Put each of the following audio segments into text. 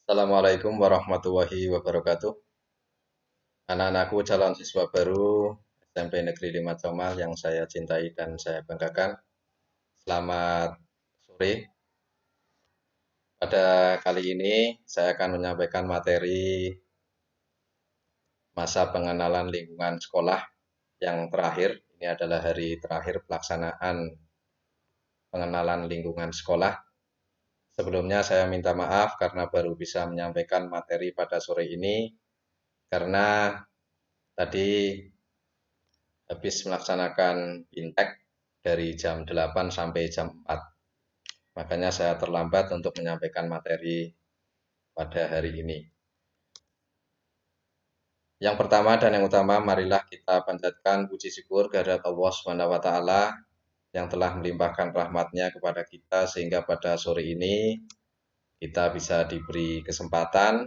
Assalamualaikum warahmatullahi wabarakatuh. Anak-anakku calon siswa baru SMP Negeri 5 Comal yang saya cintai dan saya banggakan. Selamat sore. Pada kali ini saya akan menyampaikan materi masa pengenalan lingkungan sekolah yang terakhir. Ini adalah hari terakhir pelaksanaan pengenalan lingkungan sekolah. Sebelumnya saya minta maaf karena baru bisa menyampaikan materi pada sore ini karena tadi habis melaksanakan intek dari jam 8 sampai jam 4. Makanya saya terlambat untuk menyampaikan materi pada hari ini. Yang pertama dan yang utama, marilah kita panjatkan puji syukur kehadirat Allah Subhanahu wa taala yang telah melimpahkan rahmatnya kepada kita sehingga pada sore ini kita bisa diberi kesempatan,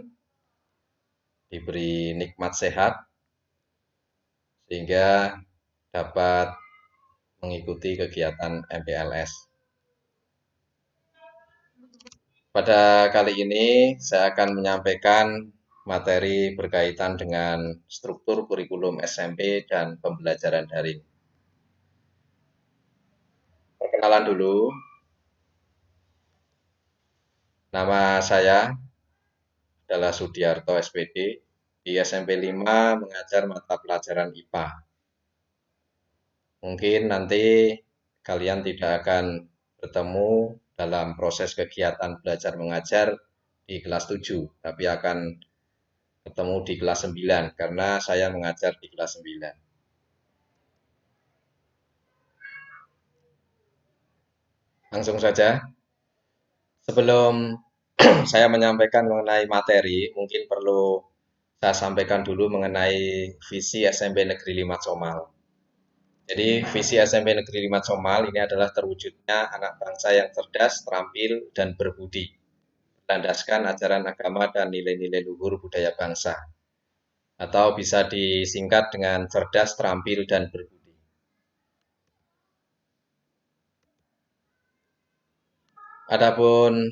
diberi nikmat sehat sehingga dapat mengikuti kegiatan MPLS. Pada kali ini saya akan menyampaikan materi berkaitan dengan struktur kurikulum SMP dan pembelajaran daring. Perkenalan dulu, nama saya adalah Sudiarto SPD, di SMP 5 mengajar mata pelajaran IPA. Mungkin nanti kalian tidak akan bertemu dalam proses kegiatan belajar mengajar di kelas 7, tapi akan ketemu di kelas 9 karena saya mengajar di kelas 9. Langsung saja, sebelum saya menyampaikan mengenai materi, mungkin perlu saya sampaikan dulu mengenai visi SMP Negeri 5 Comal. Jadi visi SMP Negeri 5 Comal ini adalah terwujudnya anak bangsa yang cerdas, terampil, dan berbudi, berlandaskan ajaran agama dan nilai-nilai luhur budaya bangsa, atau bisa disingkat dengan cerdas, terampil, dan berbudi. Adapun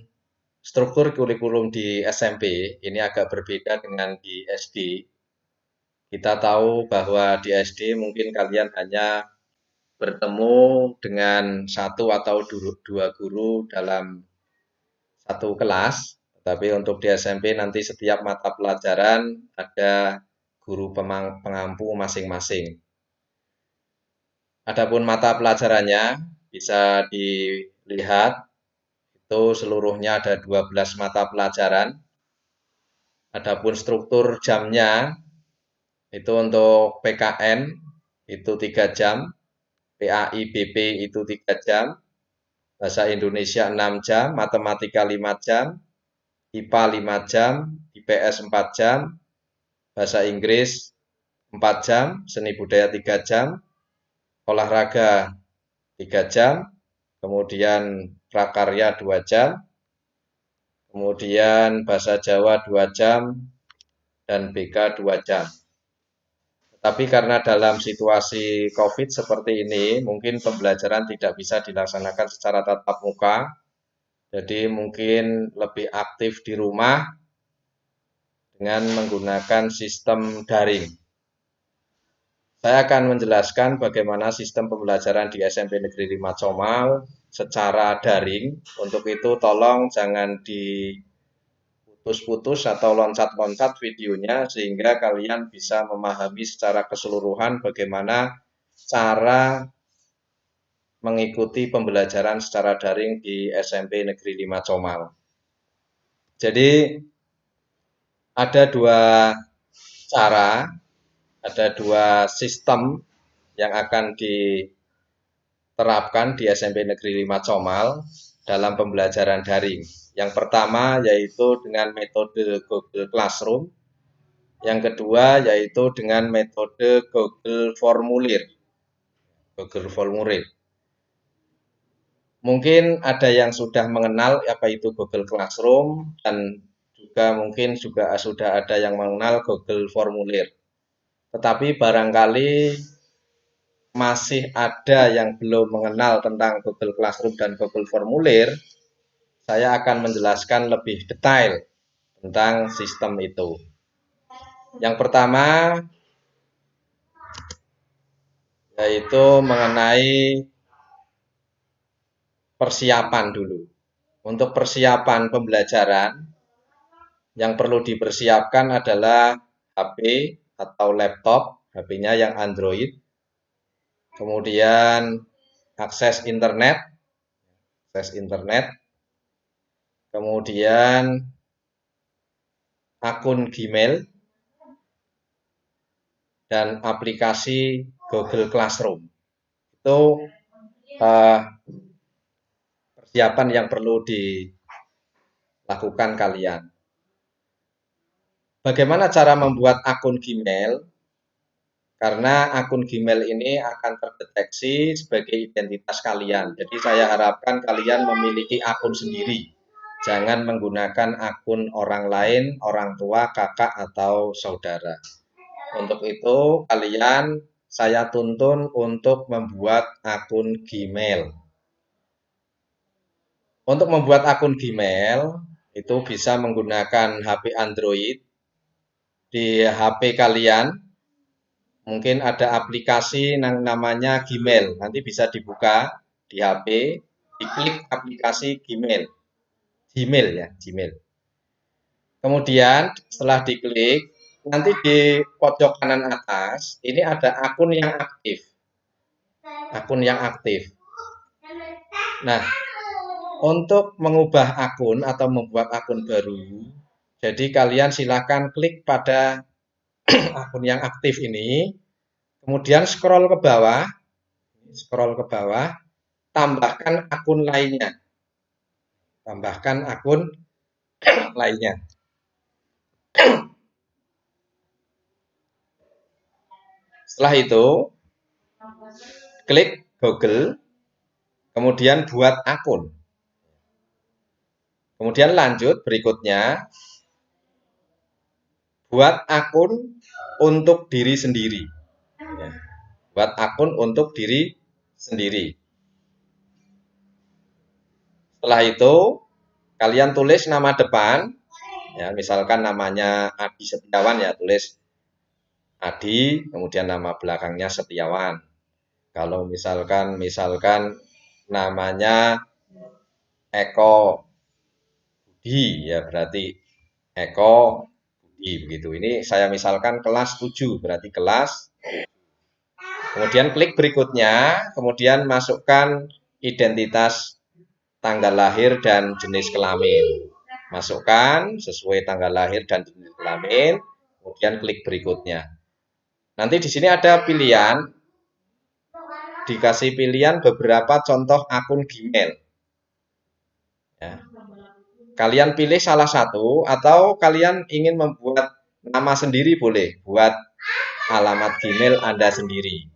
struktur kurikulum di SMP ini agak berbeda dengan di SD. Kita tahu bahwa di SD mungkin kalian hanya bertemu dengan satu atau dua guru dalam satu kelas, tapi untuk di SMP nanti setiap mata pelajaran ada guru pengampu masing-masing. Adapun mata pelajarannya bisa dilihat itu seluruhnya ada 12 mata pelajaran. Adapun struktur jamnya itu untuk PKN itu 3 jam, PAI BP itu 3 jam, bahasa Indonesia 6 jam, matematika 5 jam, IPA 5 jam, IPS 4 jam, bahasa Inggris 4 jam, seni budaya 3 jam, olahraga 3 jam, kemudian prakarya 2 jam, kemudian bahasa Jawa 2 jam, dan BK 2 jam. Tapi karena dalam situasi COVID seperti ini, mungkin pembelajaran tidak bisa dilaksanakan secara tatap muka. Jadi mungkin lebih aktif di rumah dengan menggunakan sistem daring. Saya akan menjelaskan bagaimana sistem pembelajaran di SMP Negeri 5 Comal secara daring. Untuk itu tolong jangan diputus-putus atau loncat-loncat videonya sehingga kalian bisa memahami secara keseluruhan bagaimana cara mengikuti pembelajaran secara daring di SMP Negeri 5 Comal. Jadi ada dua cara, ada dua sistem yang akan diterapkan di SMP Negeri 5 Comal dalam pembelajaran daring. Yang pertama yaitu dengan metode Google Classroom, yang kedua yaitu dengan metode Google Formulir. Mungkin ada yang sudah mengenal apa itu Google Classroom dan juga mungkin sudah ada yang mengenal Google Formulir. Tetapi barangkali masih ada yang belum mengenal tentang Google Classroom dan Google Formulir. Saya akan menjelaskan lebih detail tentang sistem itu. Yang pertama yaitu mengenai persiapan dulu. Untuk persiapan pembelajaran, yang perlu dipersiapkan adalah HP atau laptop, HP-nya yang Android, kemudian akses internet, kemudian akun Gmail, dan aplikasi Google Classroom. Itu persiapan yang perlu dilakukan kalian. Bagaimana cara membuat akun Gmail? Karena akun Gmail ini akan terdeteksi sebagai identitas kalian. Jadi saya harapkan kalian memiliki akun sendiri. Jangan menggunakan akun orang lain, orang tua, kakak, atau saudara. Untuk itu saya tuntun untuk membuat akun Gmail. Untuk membuat akun Gmail itu bisa menggunakan HP Android. Di HP kalian mungkin ada aplikasi yang namanya Gmail, nanti bisa dibuka di HP, diklik aplikasi Gmail, ya, Gmail. Kemudian setelah diklik, nanti di pojok kanan atas, ini ada akun yang aktif. Nah, untuk mengubah akun atau membuat akun baru, jadi kalian silakan klik pada akun yang aktif ini, kemudian scroll ke bawah, tambahkan akun lainnya. Setelah itu, klik Google, kemudian buat akun. Kemudian lanjut berikutnya, buat akun untuk diri sendiri. Buat akun untuk diri sendiri. Setelah itu, kalian tulis nama depan, ya, misalkan namanya Adi Setiawan, ya, tulis Adi, kemudian nama belakangnya Setiawan. Kalau misalkan namanya Eko Budi, ya berarti Eko Budi, begitu. Ini saya misalkan kelas 7, berarti kelas. Kemudian klik berikutnya, kemudian masukkan identitas tanggal lahir dan jenis kelamin. Masukkan sesuai tanggal lahir dan jenis kelamin, kemudian klik berikutnya. Nanti di sini ada pilihan, dikasih pilihan beberapa contoh akun Gmail. Ya. Kalian pilih salah satu, atau kalian ingin membuat nama sendiri boleh, buat alamat Gmail Anda sendiri.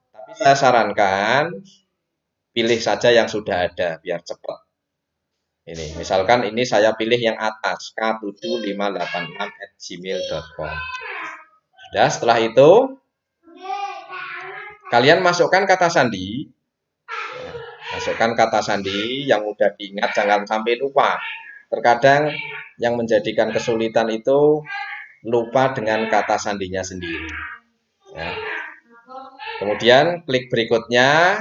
Tapi saya sarankan pilih saja yang sudah ada biar cepat. Ini, misalkan ini saya pilih yang atas, k7586@gmail.com. Sudah, setelah itu kalian masukkan kata sandi. Masukkan kata sandi yang mudah diingat, jangan sampai lupa. Terkadang yang menjadikan kesulitan itu lupa dengan kata sandinya sendiri. Ya. Kemudian klik berikutnya,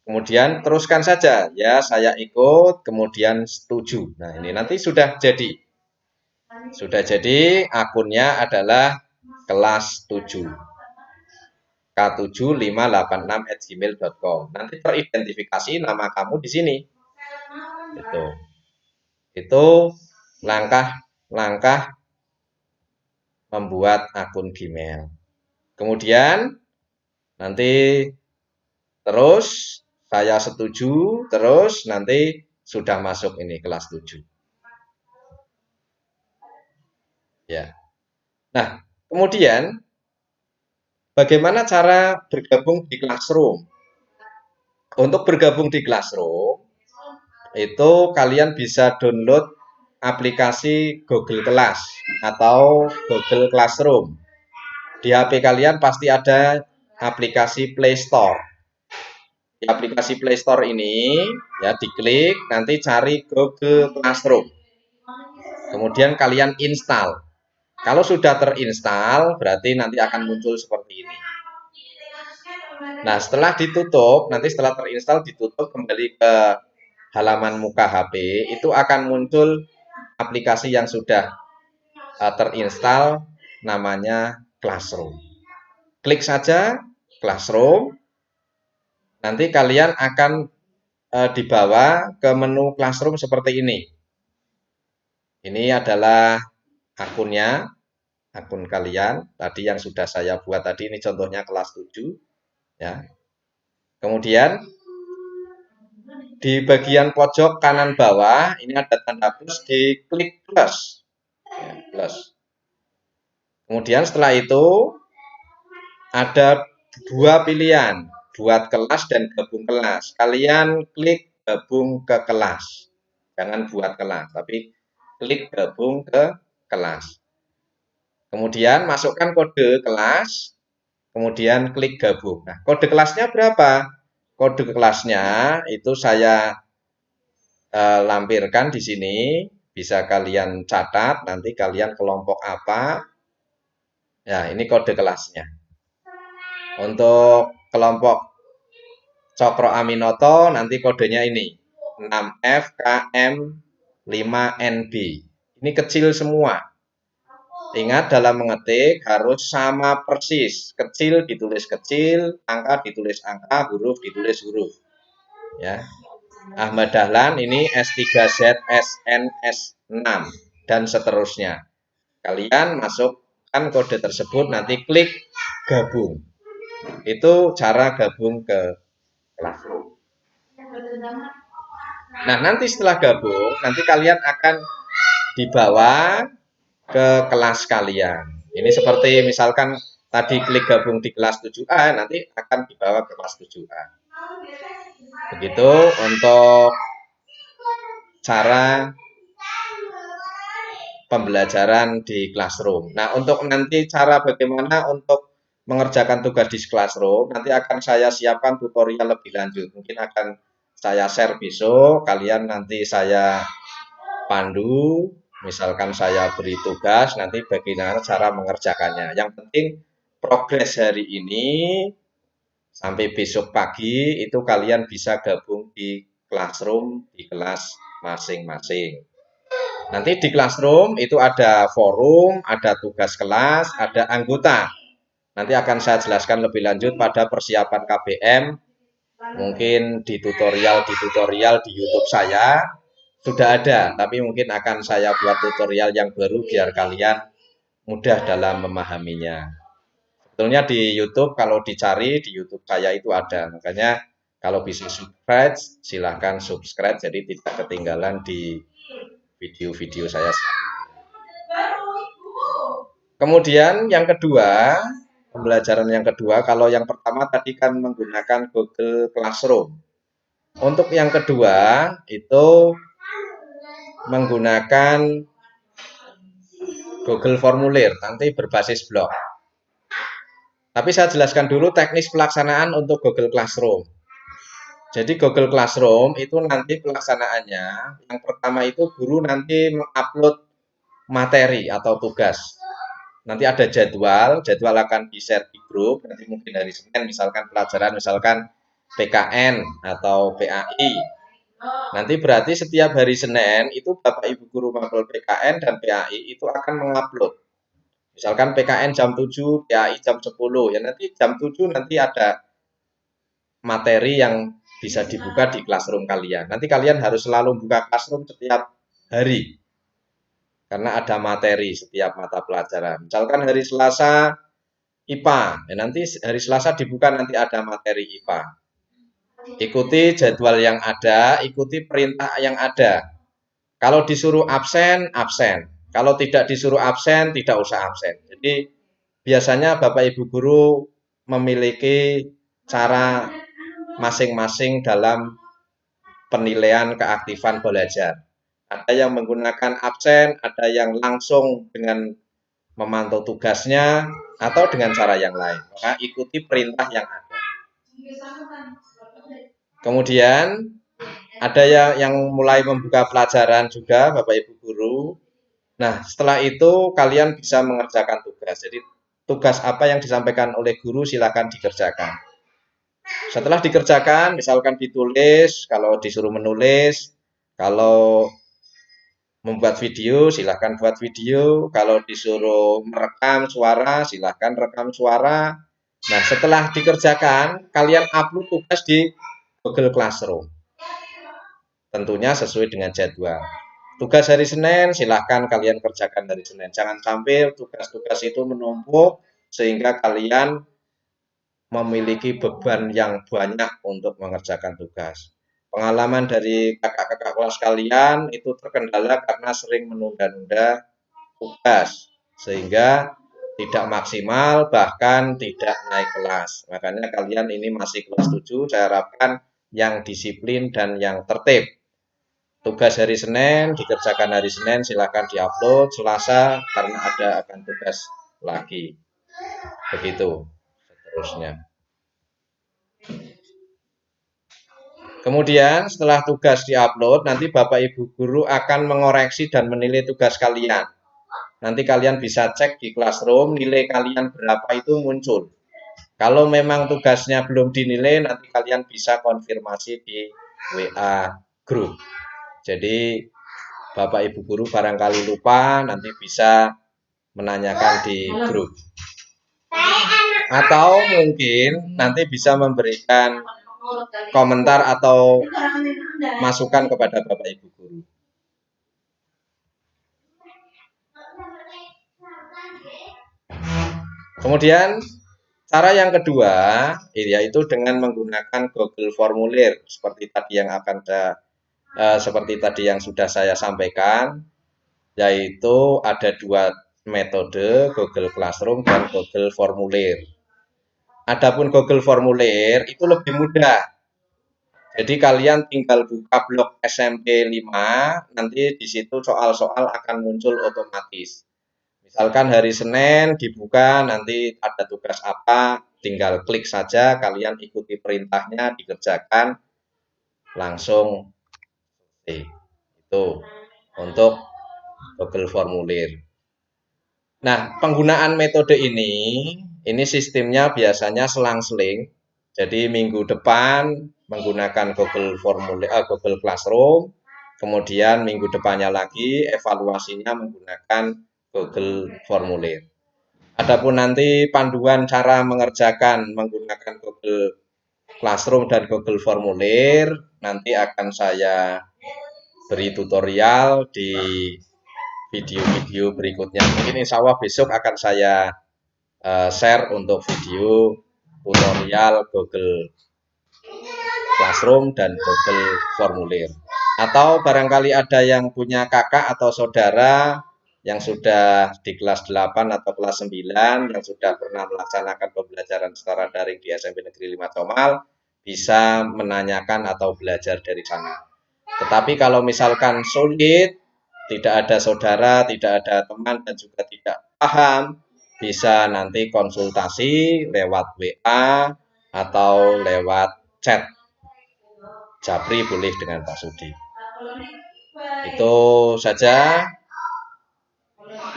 kemudian teruskan saja, ya, saya ikut, kemudian setuju. Nah, ini nanti sudah jadi. Akunnya adalah kelas 7. k7586@gmail.com. Nanti teridentifikasi nama kamu di sini. Itu langkah-langkah membuat akun Gmail. Kemudian nanti terus saya setuju, terus nanti sudah masuk ini kelas 7. Ya. Nah, kemudian bagaimana cara bergabung di Classroom? Untuk bergabung di Classroom, itu kalian bisa download aplikasi Google Class atau Google Classroom. Di HP kalian pasti ada aplikasi Play Store. Di aplikasi Play Store ini, ya, diklik, nanti cari Google Classroom. Kemudian kalian install. Kalau sudah terinstall, berarti nanti akan muncul seperti ini. Nah, setelah ditutup, nanti setelah terinstall ditutup kembali ke halaman muka HP, itu akan muncul aplikasi yang sudah terinstall, namanya Classroom. Klik saja Classroom, nanti kalian akan dibawa ke menu Classroom seperti ini. Ini adalah akunnya, akun kalian tadi yang sudah saya buat tadi, ini contohnya kelas 7 ya. Kemudian di bagian pojok kanan bawah ini ada tanda plus, diklik plus ya, plus. Kemudian setelah itu ada dua pilihan, buat kelas dan gabung kelas. Kalian klik gabung ke kelas, jangan buat kelas, tapi klik gabung ke kelas. Kemudian masukkan kode kelas, kemudian klik gabung. Nah, kode kelasnya berapa? Kode kelasnya itu saya lampirkan di sini, bisa kalian catat, nanti kalian kelompok apa. Ya, ini kode kelasnya. Untuk kelompok Cokro Aminoto nanti kodenya ini 6FKM5NB. Ini kecil semua. Ingat dalam mengetik harus sama persis. Kecil ditulis kecil, angka ditulis angka, huruf ditulis huruf. Ya. Ahmad Dahlan ini S3Z SNS6 dan seterusnya. Kalian masukkan kode tersebut, nanti klik gabung. Itu cara gabung ke Classroom. Nah, nanti setelah gabung, nanti kalian akan dibawa ke kelas kalian. Ini seperti misalkan tadi klik gabung di kelas 7A, nanti akan dibawa ke kelas 7A. Begitu untuk cara pembelajaran di Classroom. Nah, untuk nanti cara bagaimana untuk mengerjakan tugas di Classroom, nanti akan saya siapkan tutorial lebih lanjut. Mungkin akan saya share besok, kalian nanti saya pandu, misalkan saya beri tugas, nanti bagaimana cara mengerjakannya. Yang penting progres hari ini sampai besok pagi itu kalian bisa gabung di Classroom di kelas masing-masing. Nanti di Classroom itu ada forum, ada tugas kelas, ada anggota. Nanti akan saya jelaskan lebih lanjut pada persiapan KBM. Mungkin di tutorial di YouTube saya sudah ada, tapi mungkin akan saya buat tutorial yang baru biar kalian mudah dalam memahaminya. Sebetulnya di YouTube kalau dicari di YouTube saya itu ada, makanya kalau bisa subscribe silahkan subscribe jadi tidak ketinggalan di video-video saya selanjutnya. Kemudian yang kedua, pembelajaran yang kedua, kalau yang pertama tadi kan menggunakan Google Classroom. Untuk yang kedua itu menggunakan Google Formulir, nanti berbasis blog. Tapi saya jelaskan dulu teknis pelaksanaan untuk Google Classroom. Jadi Google Classroom itu nanti pelaksanaannya, yang pertama itu guru nanti mengupload materi atau tugas. Nanti ada jadwal akan di-share di grup, nanti mungkin hari Senin misalkan pelajaran, misalkan PKN atau PAI. Nanti berarti setiap hari Senin itu Bapak Ibu guru mapel PKN dan PAI itu akan mengupload. Misalkan PKN jam 7, PAI jam 10. Ya nanti jam 7 nanti ada materi yang bisa dibuka di Classroom kalian. Nanti kalian harus selalu buka Classroom setiap hari. Karena ada materi setiap mata pelajaran. Misalkan hari Selasa IPA, ya nanti hari Selasa dibuka nanti ada materi IPA. Ikuti jadwal yang ada, ikuti perintah yang ada. Kalau disuruh absen, absen. Kalau tidak disuruh absen, tidak usah absen. Jadi biasanya Bapak Ibu guru memiliki cara masing-masing dalam penilaian keaktifan belajar. Ada yang menggunakan absen, ada yang langsung dengan memantau tugasnya, atau dengan cara yang lain. Maka ikuti perintah yang ada. Kemudian ada yang mulai membuka pelajaran juga Bapak Ibu guru. Nah, setelah itu kalian bisa mengerjakan tugas. Jadi tugas apa yang disampaikan oleh guru silakan dikerjakan. Setelah dikerjakan, misalkan ditulis, kalau disuruh menulis, kalau membuat video, silahkan buat video. Kalau disuruh merekam suara, silahkan rekam suara. Nah, setelah dikerjakan, kalian upload tugas di Google Classroom. Tentunya sesuai dengan jadwal. Tugas hari Senin, silahkan kalian kerjakan hari Senin. Jangan sampai tugas-tugas itu menumpuk, sehingga kalian memiliki beban yang banyak untuk mengerjakan tugas. Pengalaman dari kakak-kakak kelas kalian itu terkendala karena sering menunda-nunda tugas, sehingga tidak maksimal, bahkan tidak naik kelas. Makanya kalian ini masih kelas 7, saya harapkan yang disiplin dan yang tertib. Tugas hari Senin dikerjakan hari Senin, silakan diupload. Selasa karena akan tugas lagi. Begitu seterusnya. Kemudian setelah tugas diupload, nanti Bapak Ibu Guru akan mengoreksi dan menilai tugas kalian. Nanti kalian bisa cek di Classroom, nilai kalian berapa itu muncul. Kalau memang tugasnya belum dinilai, nanti kalian bisa konfirmasi di WA Group. Jadi Bapak Ibu Guru barangkali lupa, nanti bisa menanyakan di grup. Atau mungkin nanti bisa memberikan komentar atau masukan kepada Bapak Ibu Guru. Kemudian cara yang kedua yaitu dengan menggunakan Google Formulir seperti tadi yang sudah saya sampaikan, yaitu ada dua metode, Google Classroom dan Google Formulir. Adapun Google Formulir itu lebih mudah. Jadi kalian tinggal buka blog SMP 5, nanti di situ soal-soal akan muncul otomatis. Misalkan hari Senin dibuka, nanti ada tugas apa, tinggal klik saja, kalian ikuti perintahnya, dikerjakan, langsung itu untuk Google Formulir. Nah, penggunaan metode ini sistemnya biasanya selang-seling. Jadi minggu depan menggunakan Google Classroom, kemudian minggu depannya lagi evaluasinya menggunakan Google Formulir. Adapun nanti panduan cara mengerjakan menggunakan Google Classroom dan Google Formulir nanti akan saya beri tutorial di video-video berikutnya. Mungkin insya Allah besok akan saya share untuk video tutorial Google Classroom dan Google Formulir. Atau barangkali ada yang punya kakak atau saudara yang sudah di kelas 8 atau kelas 9 yang sudah pernah melaksanakan pembelajaran secara daring di SMP Negeri 5 Comal, bisa menanyakan atau belajar dari sana. Tetapi kalau misalkan sulit, tidak ada saudara, tidak ada teman, dan juga tidak paham, bisa nanti konsultasi lewat WA atau lewat chat. Japri boleh dengan Pak Sudi. Itu saja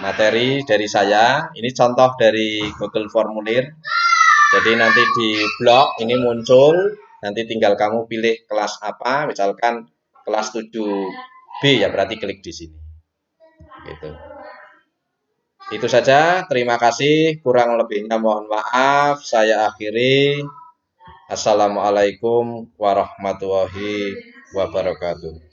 materi dari saya. Ini contoh dari Google Formulir. Jadi nanti di blog ini muncul, nanti tinggal kamu pilih kelas apa, misalkan kelas 7B ya berarti klik di sini. Gitu. Itu saja, terima kasih, kurang lebihnya mohon maaf, saya akhiri. Assalamualaikum warahmatullahi wabarakatuh.